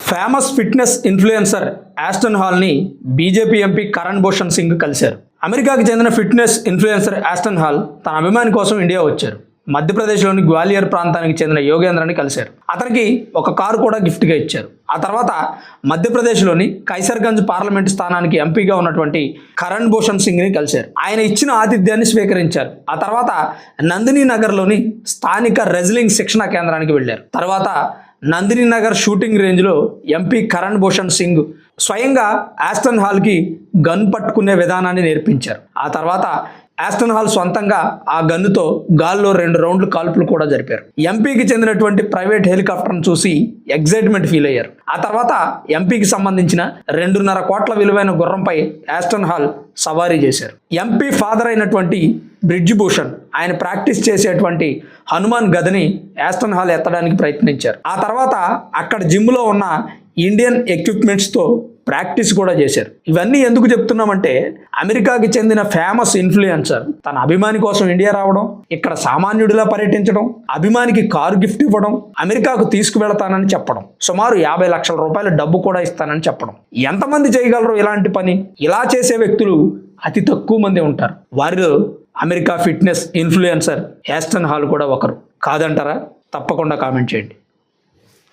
Famous fitness influencer Aston హాల్ని BJP MP Karan Bhushan Singh కలిశారు. అమెరికాకి చెందిన ఫిట్నెస్ ఇన్ఫ్లుయెన్సర్ ఆస్టన్ హాల్ తన అభిమాని కోసం ఇండియా వచ్చారు. మధ్యప్రదేశ్లోని గ్వాలియర్ ప్రాంతానికి చెందిన యోగేంద్రని కలిశారు. అతనికి ఒక కారు కూడా గిఫ్ట్గా ఇచ్చారు. ఆ తర్వాత మధ్యప్రదేశ్లోని కైసర్గంజ్ పార్లమెంటు స్థానానికి ఎంపీగా ఉన్నటువంటి కరణ్ భూషణ్ సింగ్ని కలిశారు. ఆయన ఇచ్చిన ఆతిథ్యాన్ని స్వీకరించారు. ఆ తర్వాత నందిని నగర్లోని స్థానిక రెజ్లింగ్ శిక్షణా కేంద్రానికి వెళ్ళారు. తర్వాత నందిని నగర్ షూటింగ్ రేంజ్లో ఎంపీ కరణ్ భూషణ్ సింగ్ స్వయంగా ఆస్టన్ హాల్కి గన్ పట్టుకునే విధానాన్ని నేర్పించారు. ఆ తర్వాత ఆస్టన్ హాల్ సొంతంగా ఆ గన్నుతో గాల్లో 2 రౌండ్లు కాల్పులు కూడా జరిపారు. ఎంపీకి చెందినటువంటి ప్రైవేట్ హెలికాప్టర్ను చూసి ఎగ్జైట్మెంట్ ఫీల్ అయ్యారు. ఆ తర్వాత ఎంపీకి సంబంధించిన 2.5 కోట్ల విలువైన గుర్రంపై ఆస్టన్ హాల్ సవారీ చేశారు. ఎంపీ ఫాదర్ అయినటువంటి బ్రిడ్జ్ భూషణ్ ఆయన ప్రాక్టీస్ చేసేటువంటి హనుమాన్ గదని ఆస్టన్ హాల్ ఎత్తడానికి ప్రయత్నించారు. ఆ తర్వాత అక్కడ జిమ్లో ఉన్న ఇండియన్ ఎక్విప్మెంట్స్తో ప్రాక్టీస్ కూడా చేశారు. ఇవన్నీ ఎందుకు చెప్తున్నామంటే అమెరికాకి చెందిన ఫేమస్ ఇన్ఫ్లుయెన్సర్ తన అభిమాని కోసం ఇండియా రావడం, ఇక్కడ సామాన్యుడిలా పర్యటించడం, అభిమానికి కారు గిఫ్ట్ ఇవ్వడం, అమెరికాకు తీసుకువెళతానని చెప్పడం, సుమారు 50 లక్షల రూపాయల డబ్బు కూడా ఇస్తానని చెప్పడం. ఎంతమంది చేయగలరు ఇలాంటి పని? ఇలా చేసే వ్యక్తులు అతి తక్కువ మంది ఉంటారు. వారిలో America fitness influencer Aston Hall కూడా ఒకరు. కాదంటారా? తప్పకుండా కామెంట్ చేయండి.